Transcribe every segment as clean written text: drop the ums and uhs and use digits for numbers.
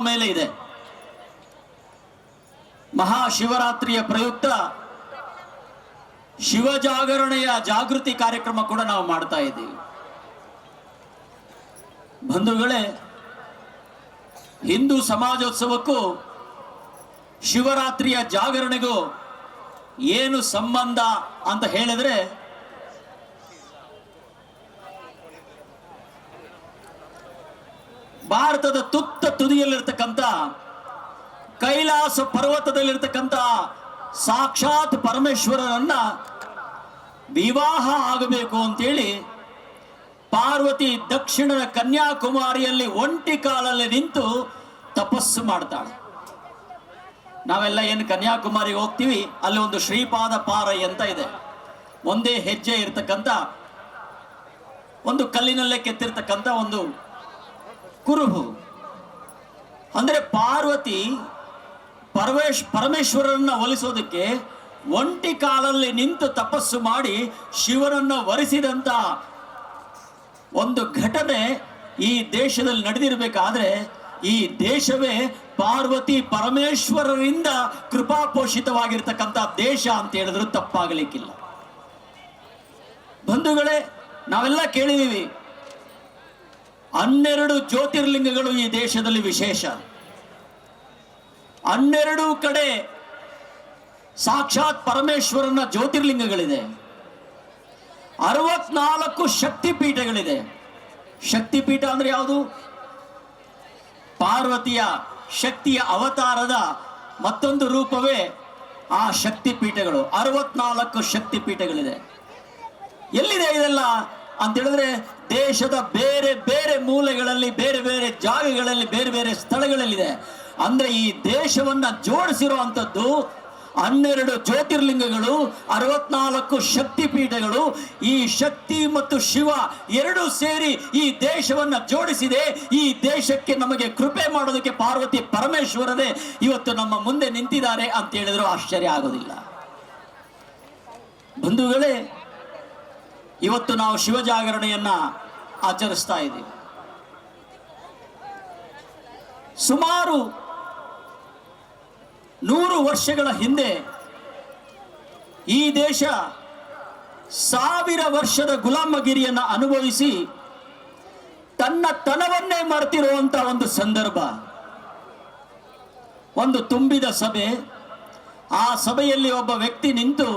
ಮೇಲೆ ಇದೆ. ಮಹಾಶಿವರಾತ್ರಿಯ ಪ್ರಯುಕ್ತ ಶಿವಜಾಗರಣೆಯ ಜಾಗೃತಿ ಕಾರ್ಯಕ್ರಮ ಕೂಡ ನಾವು ಮಾಡ್ತಾ ಇದ್ದೀವಿ. ಬಂಧುಗಳೇ, ಹಿಂದೂ ಸಮಾಜೋತ್ಸವಕ್ಕೂ ಶಿವರಾತ್ರಿಯ ಜಾಗರಣೆಗೂ ಏನು ಸಂಬಂಧ ಅಂತ ಹೇಳಿದ್ರೆ, ಭಾರತದ ತುತ್ತ ತುದಿಯಲ್ಲಿರ್ತಕ್ಕಂಥ ಕೈಲಾಸ ಪರ್ವತದಲ್ಲಿರ್ತಕ್ಕಂಥ ಸಾಕ್ಷಾತ್ ಪರಮೇಶ್ವರನನ್ನ ವಿವಾಹ ಆಗಬೇಕು ಅಂತೇಳಿ ಪಾರ್ವತಿ ದಕ್ಷಿಣದ ಕನ್ಯಾಕುಮಾರಿಯಲ್ಲಿ ಒಂಟಿ ಕಾಲಲ್ಲಿ ನಿಂತು ತಪಸ್ಸು ಮಾಡ್ತಾಳೆ. ನಾವೆಲ್ಲ ಏನು ಕನ್ಯಾಕುಮಾರಿಗೆ ಹೋಗ್ತೀವಿ, ಅಲ್ಲಿ ಒಂದು ಶ್ರೀಪಾದ ಪಾರೈ ಅಂತ ಇದೆ. ಒಂದೇ ಹೆಜ್ಜೆ ಇರ್ತಕ್ಕಂಥ ಒಂದು ಕಲ್ಲಿನಲ್ಲೇ ಕೆತ್ತಿರ್ತಕ್ಕಂಥ ಒಂದು ಕುರುಹು. ಅಂದ್ರೆ ಪಾರ್ವತಿ ಪರಮೇಶ್ವರನ್ನ ಒಲಿಸೋದಕ್ಕೆ ಒಂಟಿ ಕಾಲಲ್ಲಿ ನಿಂತು ತಪಸ್ಸು ಮಾಡಿ ಶಿವನನ್ನ ವರಿಸಿದಂತ ಒಂದು ಘಟನೆ ಈ ದೇಶದಲ್ಲಿ ನಡೆದಿರಬೇಕಾದ್ರೆ, ಈ ದೇಶವೇ ಪಾರ್ವತಿ ಪರಮೇಶ್ವರರಿಂದ ಕೃಪಾಪೋಷಿತವಾಗಿರ್ತಕ್ಕಂಥ ದೇಶ ಅಂತ ಹೇಳಿದ್ರು ತಪ್ಪಾಗಲಿಕ್ಕಿಲ್ಲ. ಬಂಧುಗಳೇ, ನಾವೆಲ್ಲ ಕೇಳಿದೀವಿ 12 ಜ್ಯೋತಿರ್ಲಿಂಗಗಳು ಈ ದೇಶದಲ್ಲಿ ವಿಶೇಷ. 12 ಕಡೆ ಸಾಕ್ಷಾತ್ ಪರಮೇಶ್ವರನ ಜ್ಯೋತಿರ್ಲಿಂಗಗಳಿದೆ. 64 ಶಕ್ತಿಪೀಠಗಳಿದೆ. ಶಕ್ತಿಪೀಠ ಅಂದ್ರೆ ಯಾವುದು? ಪಾರ್ವತಿಯ ಶಕ್ತಿಯ ಅವತಾರದ ಮತ್ತೊಂದು ರೂಪವೇ ಆ ಶಕ್ತಿಪೀಠಗಳು. 64 ಶಕ್ತಿಪೀಠಗಳಿದೆ. ಎಲ್ಲಿದೆ ಇದೆಲ್ಲ ಅಂತ ಹೇಳಿದ್ರೆ, ದೇಶದ ಬೇರೆ ಬೇರೆ ಮೂಲೆಗಳಲ್ಲಿ, ಬೇರೆ ಬೇರೆ ಜಾಗಗಳಲ್ಲಿ, ಬೇರೆ ಬೇರೆ ಸ್ಥಳಗಳಲ್ಲಿದೆ. ಅಂದ್ರೆ ಈ ದೇಶವನ್ನ ಜೋಡಿಸಿರುವಂಥದ್ದು 12 ಜ್ಯೋತಿರ್ಲಿಂಗಗಳು, 64 ಶಕ್ತಿಪೀಠಗಳು. ಈ ಶಕ್ತಿ ಮತ್ತು ಶಿವ ಎರಡೂ ಸೇರಿ ಈ ದೇಶವನ್ನ ಜೋಡಿಸಿದೆ. ಈ ದೇಶಕ್ಕೆ ನಮಗೆ ಕೃಪೆ ಮಾಡೋದಕ್ಕೆ ಪಾರ್ವತಿ ಪರಮೇಶ್ವರನೇ ಇವತ್ತು ನಮ್ಮ ಮುಂದೆ ನಿಂತಿದ್ದಾರೆ ಅಂತ ಹೇಳಿದ್ರು ಆಶ್ಚರ್ಯ ಆಗೋದಿಲ್ಲ. ಬಂಧುಗಳೇ, ಇವತ್ತು ನಾವು ಶಿವಜಾಗರಣೆಯನ್ನ ಆಚರಿಸ್ತಾ ಇದ್ದೀವಿ. ಸುಮಾರು 100 ವರ್ಷಗಳ ಹಿಂದೆ ಈ ದೇಶ 1000 ವರ್ಷದ ಗುಲಾಮಗಿರಿಯನ್ನ ಅನುಭವಿಸಿ ತನ್ನ ತನವನ್ನೇ ಮರೆತಿರುವಂತ ಒಂದು ಸಂದರ್ಭ. ಒಂದು ತುಂಬಿದ ಸಭೆ. ಆ ಸಭೆಯಲ್ಲಿ ಒಬ್ಬ ವ್ಯಕ್ತಿ ನಿಂತು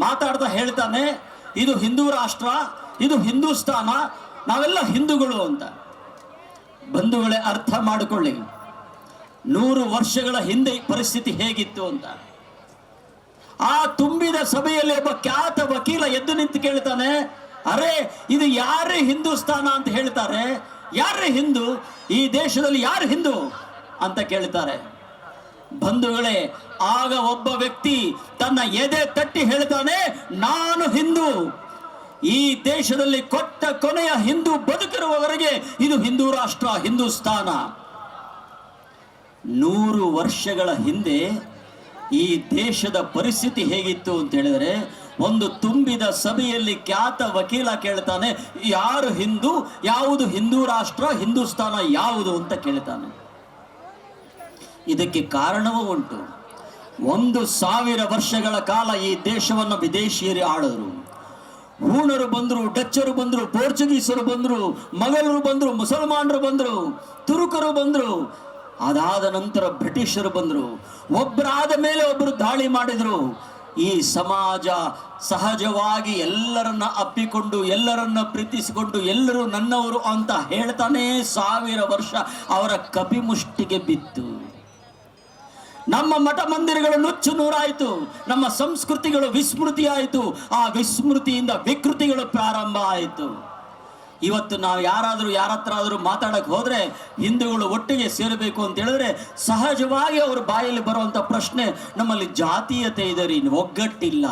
ಮಾತಾಡ್ತಾ ಹೇಳ್ತಾನೆ, ಇದು ಹಿಂದೂ ರಾಷ್ಟ್ರ, ಇದು ಹಿಂದೂಸ್ತಾನ, ನಾವೆಲ್ಲ ಹಿಂದೂಗಳು ಅಂತ. ಬಂಧುಗಳೇ, ಅರ್ಥ ಮಾಡಿಕೊಳ್ಳಿ, 100 ವರ್ಷಗಳ ಹಿಂದೆ ಪರಿಸ್ಥಿತಿ ಹೇಗಿತ್ತು ಅಂತ. ಆ ತುಂಬಿದ ಸಭೆಯಲ್ಲಿ ಒಬ್ಬ ಖ್ಯಾತ ವಕೀಲ ಎದ್ದು ನಿಂತು ಕೇಳ್ತಾನೆ, ಅರೆ ಇದು ಯಾರೇ ಹಿಂದೂಸ್ತಾನ ಅಂತ ಹೇಳ್ತಾರೆ, ಯಾರೇ ಹಿಂದೂ, ಈ ದೇಶದಲ್ಲಿ ಯಾರು ಹಿಂದೂ ಅಂತ ಕೇಳ್ತಾರೆ. ಬಂಧುಗಳೇ, ಆಗ ಒಬ್ಬ ವ್ಯಕ್ತಿ ತನ್ನ ಎದೆ ತಟ್ಟಿ ಹೇಳ್ತಾನೆ, ನಾನು ಹಿಂದೂ. ಈ ದೇಶದಲ್ಲಿ ಕೊಟ್ಟ ಕೊನೆಯ ಹಿಂದೂ ಬದುಕಿರುವವರೆಗೆ ಇದು ಹಿಂದೂ ರಾಷ್ಟ್ರ, ಹಿಂದೂಸ್ತಾನ. 100 ವರ್ಷಗಳ ಹಿಂದೆ ಈ ದೇಶದ ಪರಿಸ್ಥಿತಿ ಹೇಗಿತ್ತು ಅಂತ ಹೇಳಿದ್ರೆ, ಒಂದು ತುಂಬಿದ ಸಭೆಯಲ್ಲಿ ಖ್ಯಾತ ವಕೀಲ ಕೇಳ್ತಾನೆ, ಯಾರು ಹಿಂದೂ, ಯಾವುದು ಹಿಂದೂ ರಾಷ್ಟ್ರ, ಹಿಂದೂಸ್ತಾನ ಯಾವುದು ಅಂತ ಕೇಳ್ತಾನೆ. ಇದಕ್ಕೆ ಕಾರಣವೂ ಉಂಟು. 1000 ವರ್ಷಗಳ ಕಾಲ ಈ ದೇಶವನ್ನು ವಿದೇಶಿಯರು ಆಳಿದ್ರು. ಹೂಣರು ಬಂದರು, ಡಚ್ಚರು ಬಂದರು, ಪೋರ್ಚುಗೀಸರು ಬಂದರು, ಮೊಘಲರು ಬಂದರು, ಮುಸಲ್ಮಾನರು ಬಂದರು, ತುರುಕರು ಬಂದರು. ಅದಾದ ನಂತರ ಬ್ರಿಟಿಷರು ಬಂದರು. ಒಬ್ಬರಾದ ಮೇಲೆ ಒಬ್ಬರು ದಾಳಿ ಮಾಡಿದ್ರು. ಈ ಸಮಾಜ ಸಹಜವಾಗಿ ಎಲ್ಲರನ್ನ ಅಪ್ಪಿಕೊಂಡು, ಎಲ್ಲರನ್ನ ಪ್ರೀತಿಸಿಕೊಂಡು, ಎಲ್ಲರೂ ನನ್ನವರು ಅಂತ ಹೇಳ್ತಾನೆ 1000 ವರ್ಷ ಅವರ ಕಪಿಮುಷ್ಟಿಗೆ ಬಿತ್ತು. ನಮ್ಮ ಮಠ ಮಂದಿರಗಳು ನುಚ್ಚು ನೂರಾಯಿತು. ನಮ್ಮ ಸಂಸ್ಕೃತಿಗಳು ವಿಸ್ಮೃತಿ ಆಯಿತು. ಆ ವಿಸ್ಮೃತಿಯಿಂದ ವಿಕೃತಿಗಳು ಪ್ರಾರಂಭ ಆಯಿತು. ಇವತ್ತು ನಾವು ಯಾರ ಹತ್ರ ಆದರೂ ಮಾತಾಡಕ್ಕೆ ಹೋದ್ರೆ, ಹಿಂದೂಗಳು ಒಟ್ಟಿಗೆ ಸೇರಬೇಕು ಅಂತ ಹೇಳಿದ್ರೆ ಸಹಜವಾಗಿ ಅವ್ರ ಬಾಯಲ್ಲಿ ಬರುವಂತ ಪ್ರಶ್ನೆ, ನಮ್ಮಲ್ಲಿ ಜಾತೀಯತೆ ಇದೆ ರೀ, ಒಗ್ಗಟ್ಟಿಲ್ಲ.